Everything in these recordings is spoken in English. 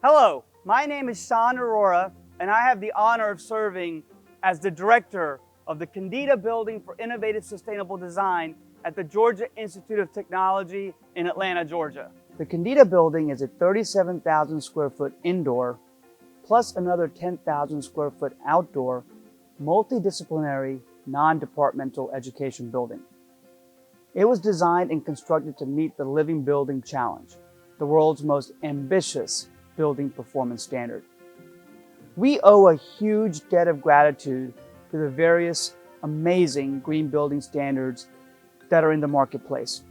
Hello, my name is Sean Aurora, and I have the honor of serving as the director of the Kendeda Building for Innovative Sustainable Design at the Georgia Institute of Technology in Atlanta, Georgia. The Kendeda Building is a 37,000 square foot indoor, plus another 10,000 square foot outdoor, multidisciplinary, non-departmental education building. It was designed and constructed to meet the Living Building Challenge, the world's most ambitious building performance standard. We owe a huge debt of gratitude to the various amazing green building standards that are in the marketplace.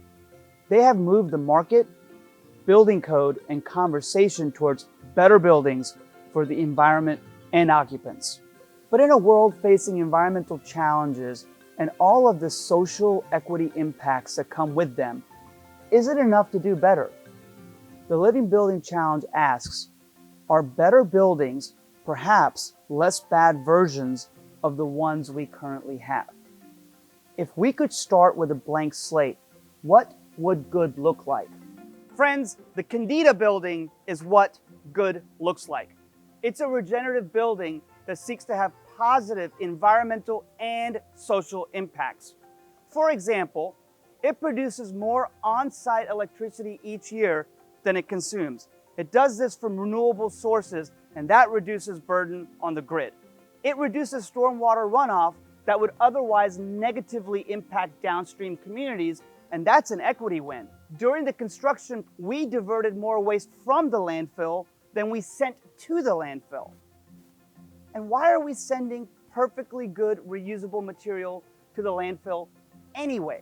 They have moved the market, building code, and conversation towards better buildings for the environment and occupants. But in a world facing environmental challenges and all of the social equity impacts that come with them, is it enough to do better? The Living Building Challenge asks, are better buildings perhaps less bad versions of the ones we currently have? If we could start with a blank slate, what would good look like? Friends, the Kendeda Building is what good looks like. It's a regenerative building that seeks to have positive environmental and social impacts. For example, it produces more on-site electricity each year than it consumes. It does this from renewable sources, and that reduces burden on the grid. It reduces stormwater runoff that would otherwise negatively impact downstream communities, and that's an equity win. During the construction, we diverted more waste from the landfill than we sent to the landfill. And why are we sending perfectly good reusable material to the landfill anyway?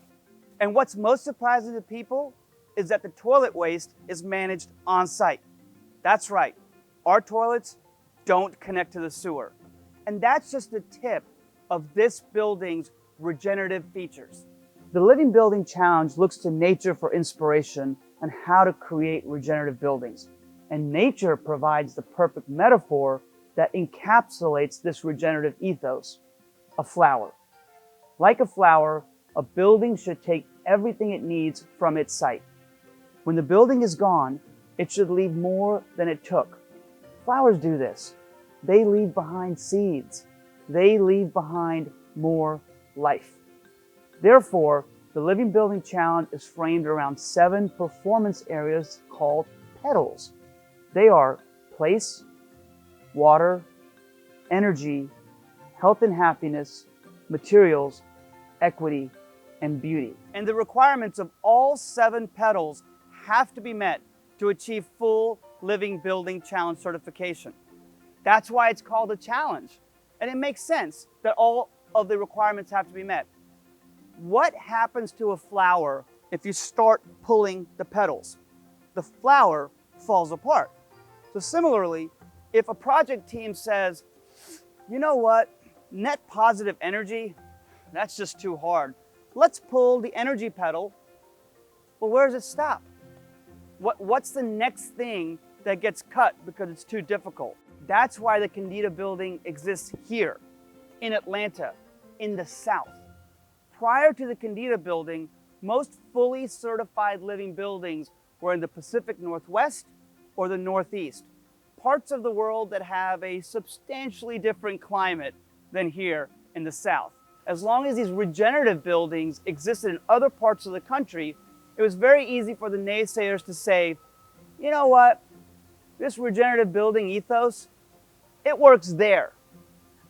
And what's most surprising to people is that the toilet waste is managed on site. That's right, our toilets don't connect to the sewer. And that's just the tip of this building's regenerative features. The Living Building Challenge looks to nature for inspiration on how to create regenerative buildings. And nature provides the perfect metaphor that encapsulates this regenerative ethos: a flower. Like a flower, a building should take everything it needs from its site. When the building is gone, it should leave more than it took. Flowers do this. They leave behind seeds. They leave behind more life. Therefore, the Living Building Challenge is framed around 7 performance areas called petals. They are place, water, energy, health and happiness, materials, equity, and beauty. And the requirements of all 7 petals have to be met to achieve full Living Building Challenge certification. That's why it's called a challenge. And it makes sense that all of the requirements have to be met. What happens to a flower if you start pulling the petals? The flower falls apart. So similarly, if a project team says, you know what, net positive energy, that's just too hard. Let's pull the energy pedal. Well, where does it stop? What's the next thing that gets cut because it's too difficult? That's why the Kendeda Building exists here in Atlanta, in the South. Prior to the Kendeda Building, most fully certified living buildings were in the Pacific Northwest or the Northeast, parts of the world that have a substantially different climate than here in the South. As long as these regenerative buildings existed in other parts of the country, it was very easy for the naysayers to say, you know what, this regenerative building ethos, it works there.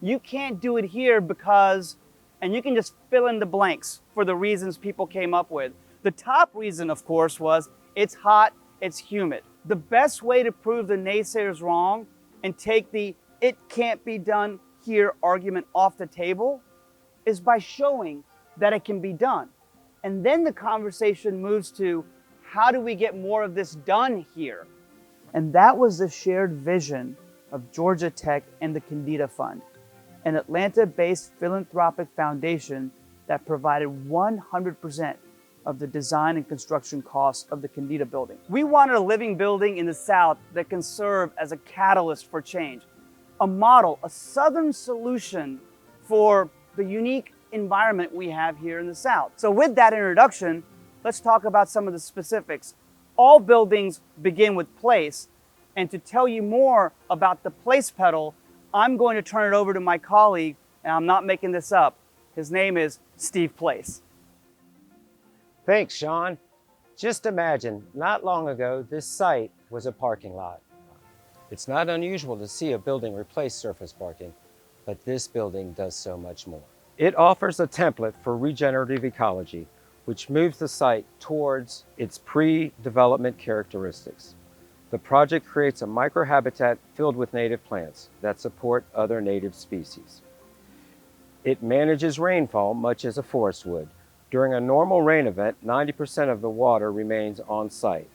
You can't do it here because, and you can just fill in the blanks for the reasons people came up with. The top reason, of course, was it's hot, it's humid. The best way to prove the naysayers wrong and take the it can't be done here argument off the table is by showing that it can be done. And then the conversation moves to, how do we get more of this done here? And that was the shared vision of Georgia Tech and the Kendeda Fund, an Atlanta-based philanthropic foundation that provided 100% of the design and construction costs of the Kendeda Building. We wanted a living building in the South that can serve as a catalyst for change, a model, a Southern solution for the unique environment we have here in the South. So with that introduction, let's talk about some of the specifics. All buildings begin with place, And to tell you more about the place pedal, I'm going to turn it over to my colleague, and I'm not making this up. His name is Steve Place. Thanks, Sean. Just imagine, not long ago, this site was a parking lot. It's not unusual to see a building replace surface parking, but this building does so much more. It offers a template for regenerative ecology, which moves the site towards its pre-development characteristics. The project creates a microhabitat filled with native plants that support other native species. It manages rainfall much as a forest would. During a normal rain event, 90% of the water remains on site.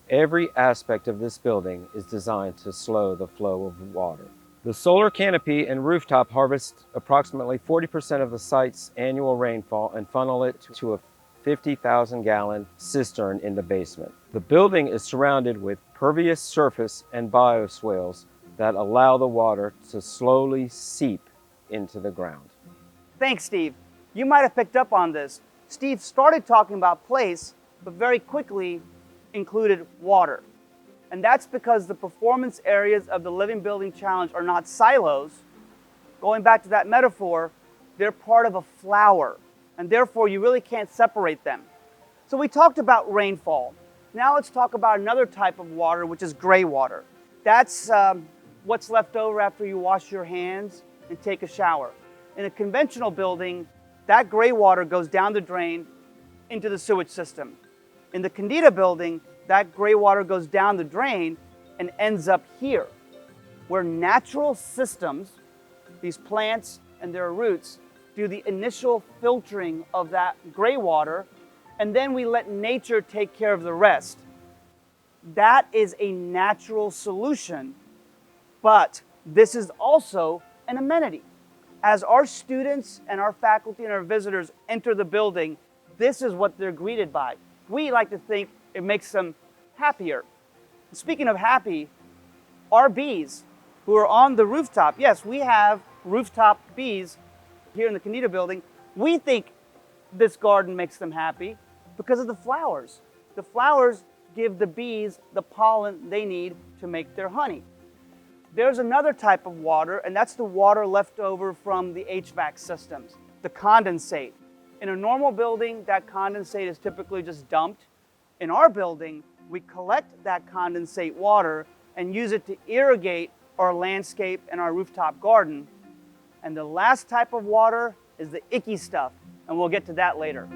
Every aspect of this building is designed to slow the flow of water. The solar canopy and rooftop harvest approximately 40% of the site's annual rainfall and funnel it to a 50,000-gallon cistern in the basement. The building is surrounded with pervious surface and bioswales that allow the water to slowly seep into the ground. Thanks, Steve. You might have picked up on this. Steve started talking about place, but very quickly included water. And that's because the performance areas of the Living Building Challenge are not silos. Going back to that metaphor, they're part of a flower, and therefore you really can't separate them. So we talked about rainfall. Now let's talk about another type of water, which is gray water. That's what's left over after you wash your hands and take a shower. In a conventional building, that gray water goes down the drain into the sewage system. In the Kendeda building, that gray water goes down the drain and ends up here, where natural systems, these plants and their roots, do the initial filtering of that gray water, and then we let nature take care of the rest. That is a natural solution, but this is also an amenity. As our students and our faculty and our visitors enter the building, this is what they're greeted by. We like to think it makes them happier. Speaking of happy, our bees who are on the rooftop, yes, we have rooftop bees here in the Kendeda building. We think this garden makes them happy because of the flowers. The flowers give the bees the pollen they need to make their honey. There's another type of water, and that's the water left over from the HVAC systems, the condensate. In a normal building, that condensate is typically just dumped. In our building, we collect that condensate water and use it to irrigate our landscape and our rooftop garden. And the last type of water is the icky stuff, and we'll get to that later.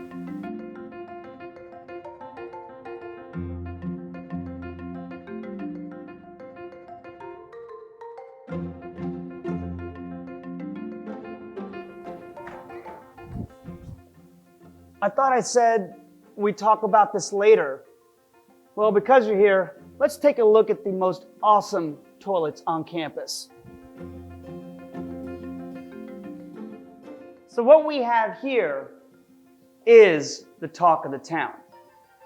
I thought I said we'd talk about this later. Well, because you're here, let's take a look at the most awesome toilets on campus. So what we have here is the talk of the town.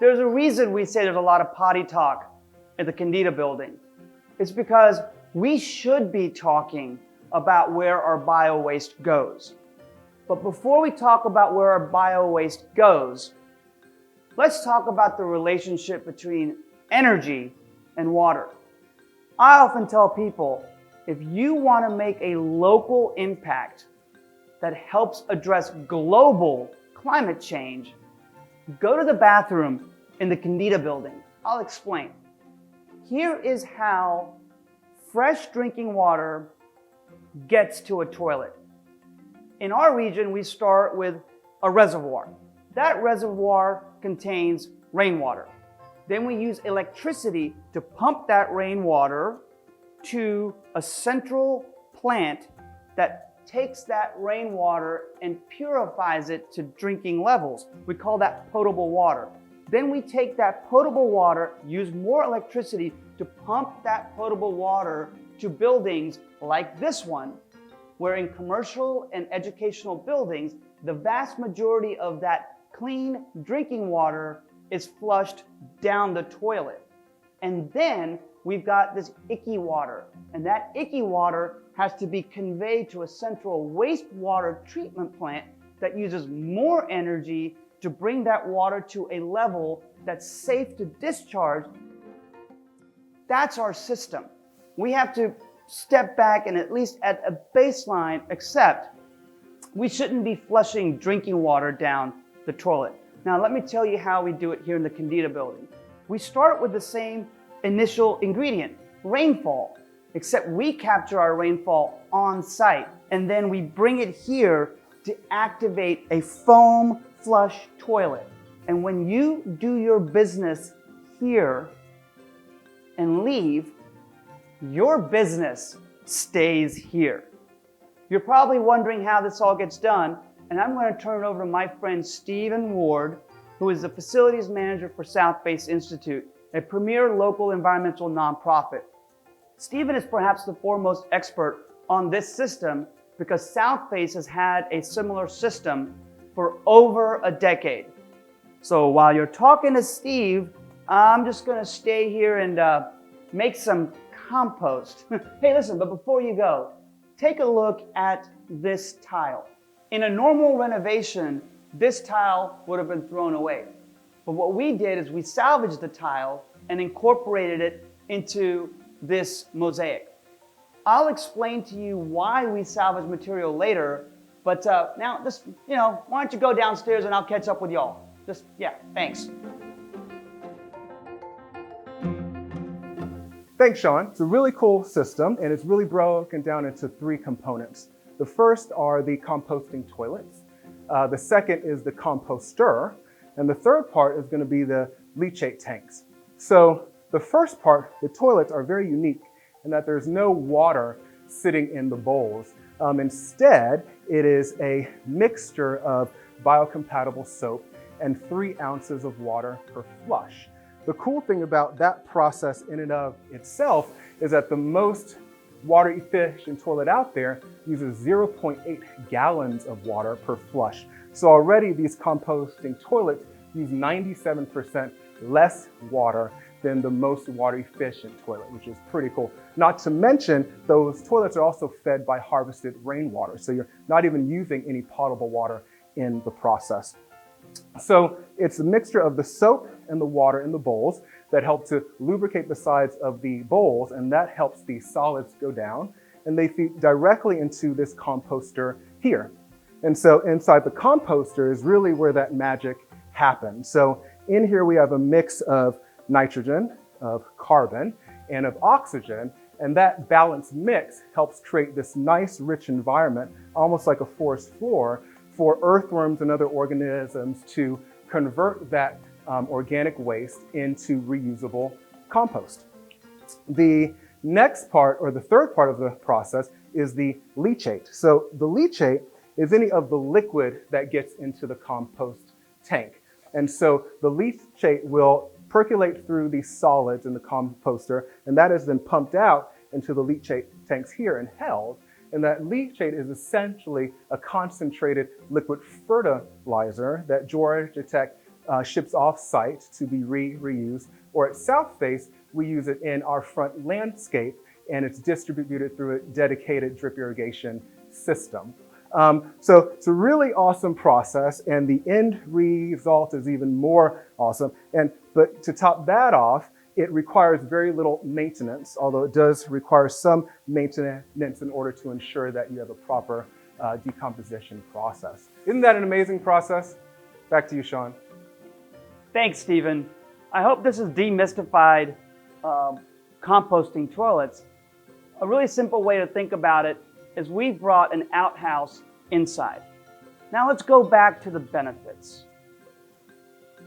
There's a reason we say there's a lot of potty talk at the Kendeda building. It's because we should be talking about where our bio-waste goes. But before we talk about where our bio-waste goes, let's talk about the relationship between energy and water. I often tell people, if you want to make a local impact that helps address global climate change, go to the bathroom in the Kendeda building. I'll explain. Here is how fresh drinking water gets to a toilet. In our region, we start with a reservoir. That reservoir contains rainwater. Then we use electricity to pump that rainwater to a central plant that takes that rainwater and purifies it to drinking levels. We call that potable water. Then we take that potable water, use more electricity to pump that potable water to buildings like this one, where in commercial and educational buildings, the vast majority of that clean drinking water is flushed down the toilet. And then we've got this icky water, and that icky water has to be conveyed to a central wastewater treatment plant that uses more energy to bring that water to a level that's safe to discharge. That's our system. We have to step back and at least at a baseline accept we shouldn't be flushing drinking water down the toilet. Now, let me tell you how we do it here in the Kendeda building. We start with the same initial ingredient, rainfall, except we capture our rainfall on site, and then we bring it here to activate a foam flush toilet. And when you do your business here and leave, your business stays here. You're probably wondering how this all gets done, and I'm going to turn it over to my friend Stephen Ward, who is the facilities manager for South Face Institute, a premier local environmental nonprofit. Stephen is perhaps the foremost expert on this system because South Face has had a similar system for over a decade. So while you're talking to Steve, I'm just going to stay here and make some compost. Hey, listen, but before you go, take a look at this tile. In a normal renovation, this tile would have been thrown away. But what we did is we salvaged the tile and incorporated it into this mosaic. I'll explain to you why we salvage material later, but now just, why don't you go downstairs and I'll catch up with y'all. Thanks. Thanks, Sean. It's a really cool system, and it's really broken down into 3 components. The first are the composting toilets. The second is the composter. And the third part is going to be the leachate tanks. So the first part, the toilets, are very unique in that there's no water sitting in the bowls. Instead, it is a mixture of biocompatible soap and 3 ounces of water per flush. The cool thing about that process in and of itself is that the most water efficient toilet out there uses 0.8 gallons of water per flush. So already these composting toilets use 97% less water than the most water efficient toilet, which is pretty cool. Not to mention, those toilets are also fed by harvested rainwater. So you're not even using any potable water in the process. So it's a mixture of the soap and the water in the bowls that help to lubricate the sides of the bowls, and that helps the solids go down, and they feed directly into this composter here. And so inside the composter is really where that magic happens. So in here we have a mix of nitrogen, of carbon, and of oxygen, and that balanced mix helps create this nice rich environment, almost like a forest floor, for earthworms and other organisms to convert that organic waste into reusable compost. The next part, or the third part of the process, is the leachate. So the leachate is any of the liquid that gets into the compost tank. And so the leachate will percolate through these solids in the composter, and that is then pumped out into the leachate tanks here and held. And that leachate is essentially a concentrated liquid fertilizer that Georgia Tech ships off-site to be reused. Or at South Face, we use it in our front landscape, and it's distributed through a dedicated drip irrigation system. So it's a really awesome process, and the end result is even more awesome. But to top that off, it requires very little maintenance, although it does require some maintenance in order to ensure that you have a proper decomposition process. Isn't that an amazing process? Back to you, Sean. Thanks, Stephen. I hope this has demystified composting toilets. A really simple way to think about it is we've brought an outhouse inside. Now let's go back to the benefits.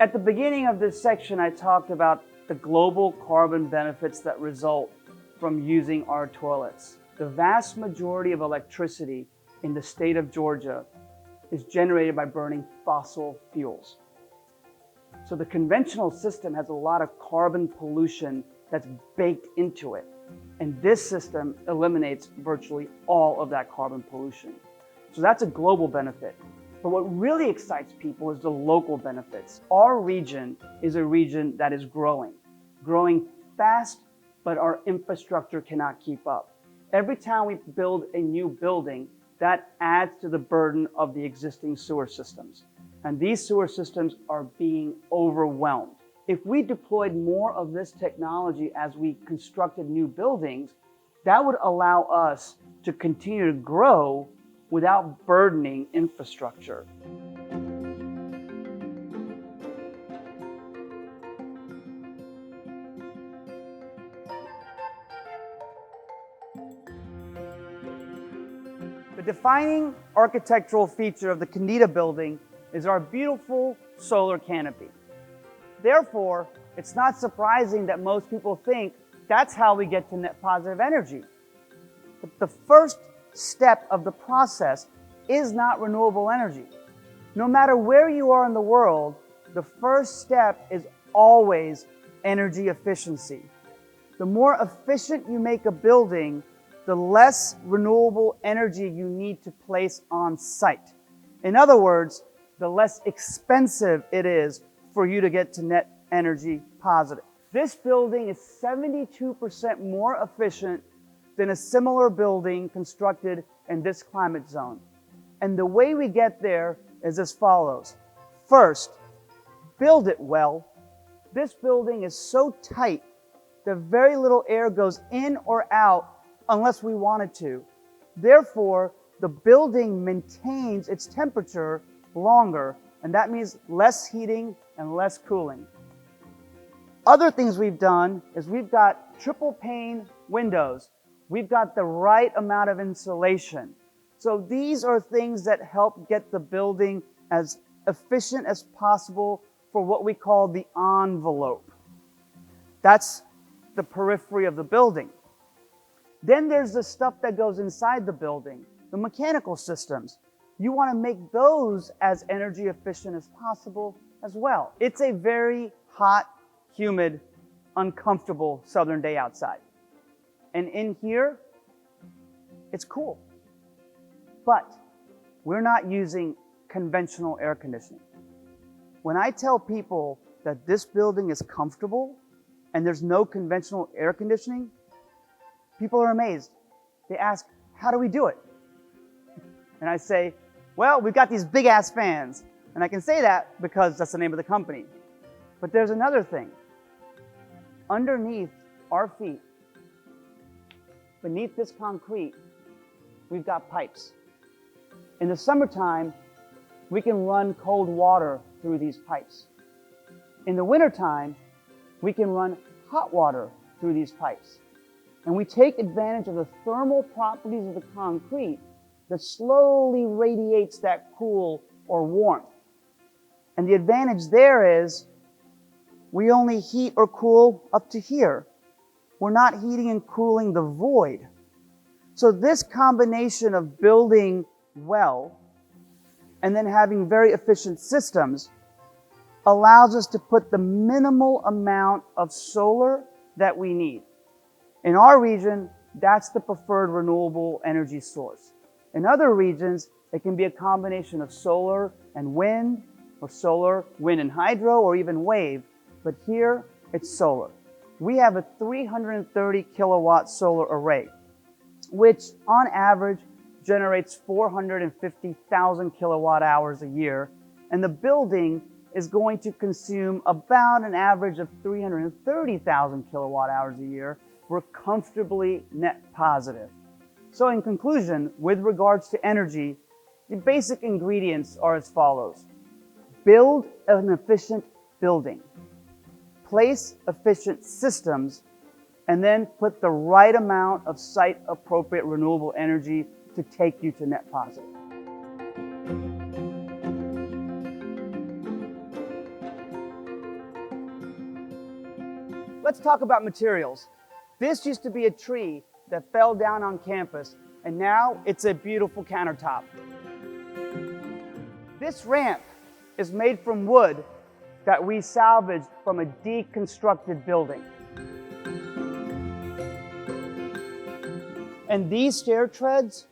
At the beginning of this section, I talked about the global carbon benefits that result from using our toilets. The vast majority of electricity in the state of Georgia is generated by burning fossil fuels. So the conventional system has a lot of carbon pollution that's baked into it. And this system eliminates virtually all of that carbon pollution. So that's a global benefit. But what really excites people is the local benefits. Our region is a region that is growing fast, but our infrastructure cannot keep up. Every time we build a new building, that adds to the burden of the existing sewer systems. And these sewer systems are being overwhelmed. If we deployed more of this technology as we constructed new buildings, that would allow us to continue to grow without burdening infrastructure. The defining architectural feature of the Kendeda building is our beautiful solar canopy. Therefore, it's not surprising that most people think that's how we get to net positive energy. But the first step of the process is not renewable energy. No matter where you are in the world, the first step is always energy efficiency. The more efficient you make a building, the less renewable energy you need to place on site. In other words, the less expensive it is for you to get to net energy positive. This building is 72% more efficient than a similar building constructed in this climate zone. And the way we get there is as follows. First, build it well. This building is so tight that very little air goes in or out unless we want it to. Therefore, the building maintains its temperature longer, and that means less heating and less cooling. Other things we've done is we've got triple pane windows. We've got the right amount of insulation. So these are things that help get the building as efficient as possible for what we call the envelope. That's the periphery of the building. Then there's the stuff that goes inside the building, the mechanical systems. You want to make those as energy efficient as possible as well. It's a very hot, humid, uncomfortable southern day outside. And in here, it's cool. But we're not using conventional air conditioning. When I tell people that this building is comfortable and there's no conventional air conditioning, people are amazed. They ask, how do we do it? And I say, well, we've got these big ass fans. And I can say that because that's the name of the company. But there's another thing. Underneath our feet, beneath this concrete, we've got pipes. In the summertime, we can run cold water through these pipes. In the wintertime, we can run hot water through these pipes. And we take advantage of the thermal properties of the concrete that slowly radiates that cool or warmth. And the advantage there is we only heat or cool up to here. We're not heating and cooling the void. So this combination of building well and then having very efficient systems allows us to put the minimal amount of solar that we need. In our region, that's the preferred renewable energy source. In other regions, it can be a combination of solar and wind, or solar, wind and hydro, or even wave. But here, it's solar. We have a 330 kilowatt solar array, which on average generates 450,000 kilowatt hours a year. And the building is going to consume about an average of 330,000 kilowatt hours a year. We're comfortably net positive. So in conclusion, with regards to energy, the basic ingredients are as follows. Build an efficient building. Place efficient systems, and then put the right amount of site-appropriate renewable energy to take you to net positive. Let's talk about materials. This used to be a tree that fell down on campus, and now it's a beautiful countertop. This ramp is made from wood that we salvaged from a deconstructed building. And these stair treads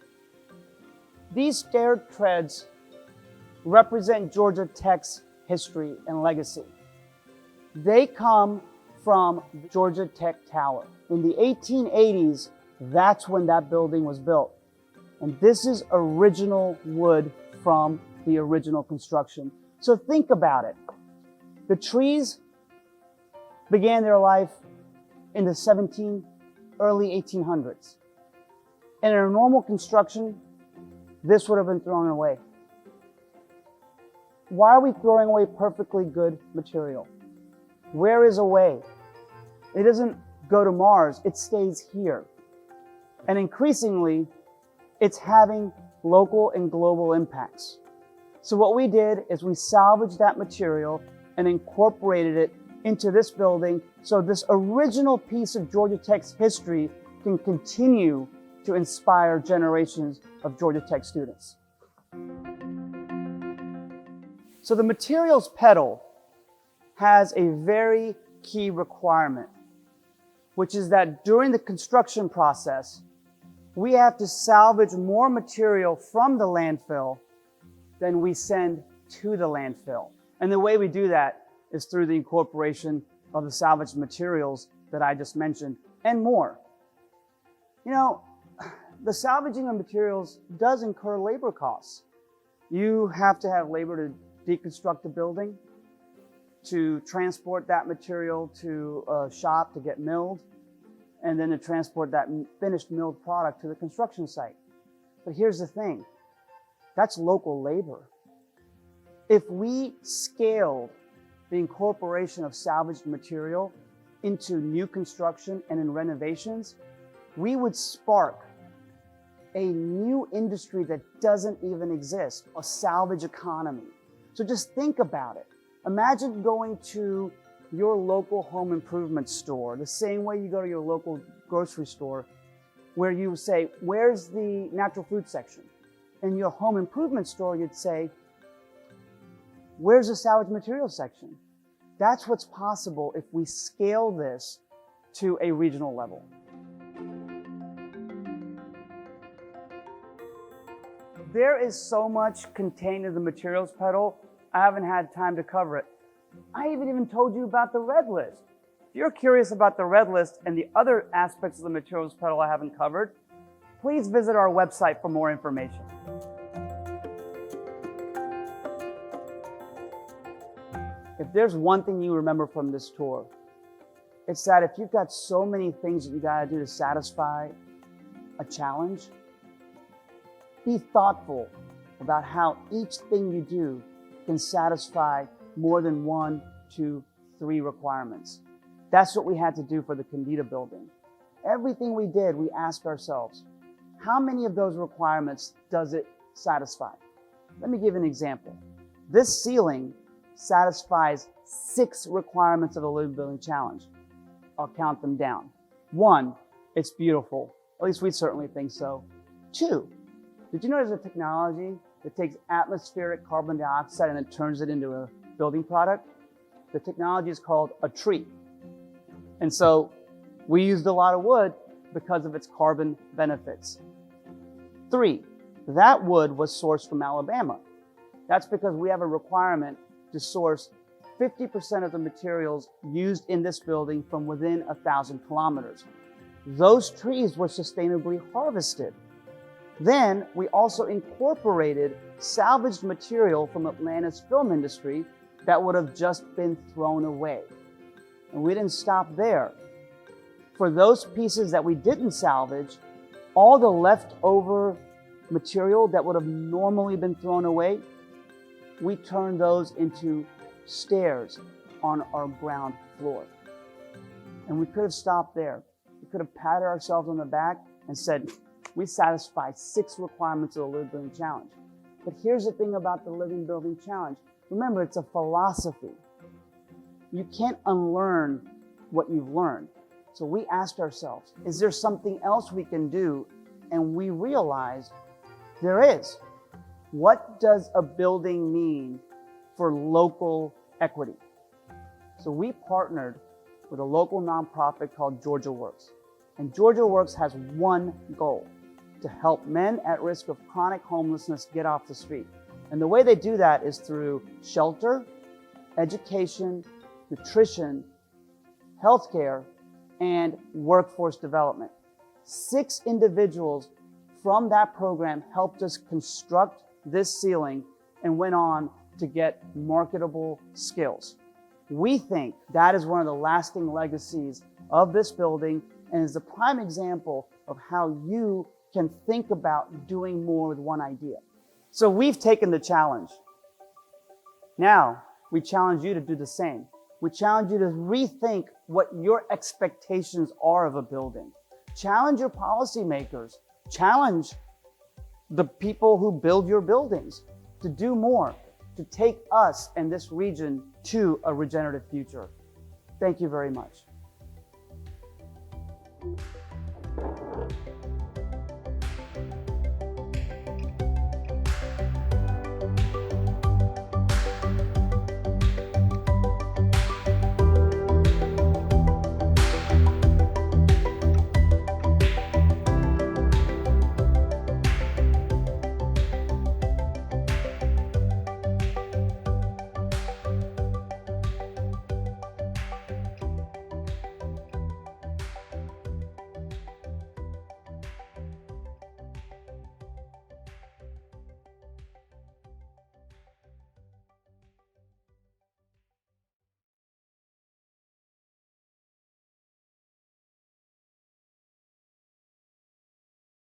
represent Georgia Tech's history and legacy. They come from the Georgia Tech Tower. In the 1880s, that's when that building was built. And this is original wood from the original construction. So think about it. The trees began their life in the early 1800s. And in a normal construction, this would have been thrown away. Why are we throwing away perfectly good material? Where is away? It doesn't go to Mars, it stays here. And increasingly, it's having local and global impacts. So what we did is we salvaged that material and incorporated it into this building so this original piece of Georgia Tech's history can continue to inspire generations of Georgia Tech students. So the materials pedal has a very key requirement, which is that during the construction process, we have to salvage more material from the landfill than we send to the landfill. And the way we do that is through the incorporation of the salvaged materials that I just mentioned and more. You know, the salvaging of materials does incur labor costs. You have to have labor to deconstruct the building, to transport that material to a shop to get milled, and then to transport that finished milled product to the construction site. But here's the thing, that's local labor. If we scaled the incorporation of salvaged material into new construction and in renovations, we would spark a new industry that doesn't even exist, a salvage economy. So just think about it. Imagine going to your local home improvement store, the same way you go to your local grocery store, where you say, where's the natural food section? In your home improvement store, you'd say, where's the salvage materials section? That's what's possible if we scale this to a regional level. There is so much contained in the materials pedal, I haven't had time to cover it. I haven't even told you about the red list. If you're curious about the red list and the other aspects of the materials pedal I haven't covered, please visit our website for more information. If there's one thing you remember from this tour, it's that if you've got so many things that you gotta do to satisfy a challenge, be thoughtful about how each thing you do can satisfy more than 1, 2, 3 requirements. That's what we had to do for the Kendeda building. Everything we did, we asked ourselves, how many of those requirements does it satisfy? Let me give you an example. This ceiling satisfies 6 requirements of the Living Building Challenge. I'll count them down. 1, it's beautiful. At least we certainly think so. 2, did you know there's a technology that takes atmospheric carbon dioxide and it turns it into a building product? The technology is called a tree. And so we used a lot of wood because of its carbon benefits. 3, that wood was sourced from Alabama. That's because we have a requirement to source 50% of the materials used in this building from within 1,000 kilometers. Those trees were sustainably harvested. Then we also incorporated salvaged material from Atlanta's film industry that would have just been thrown away. And we didn't stop there. For those pieces that we didn't salvage, all the leftover material that would have normally been thrown away, we turned those into stairs on our ground floor. And we could have stopped there. We could have patted ourselves on the back and said, we satisfied 6 requirements of the Living Building Challenge. But here's the thing about the Living Building Challenge. Remember, it's a philosophy. You can't unlearn what you've learned. So we asked ourselves, is there something else we can do? And we realized there is. What does a building mean for local equity? So we partnered with a local nonprofit called Georgia Works. And Georgia Works has one goal: to help men at risk of chronic homelessness get off the street. And the way they do that is through shelter, education, nutrition, healthcare, and workforce development. 6 individuals from that program helped us construct this ceiling and went on to get marketable skills. We think that is one of the lasting legacies of this building and is a prime example of how you can think about doing more with one idea. So we've taken the challenge. Now, we challenge you to do the same. We challenge you to rethink what your expectations are of a building. Challenge your policymakers. Challenge the people who build your buildings to do more, to take us and this region to a regenerative future. Thank you very much.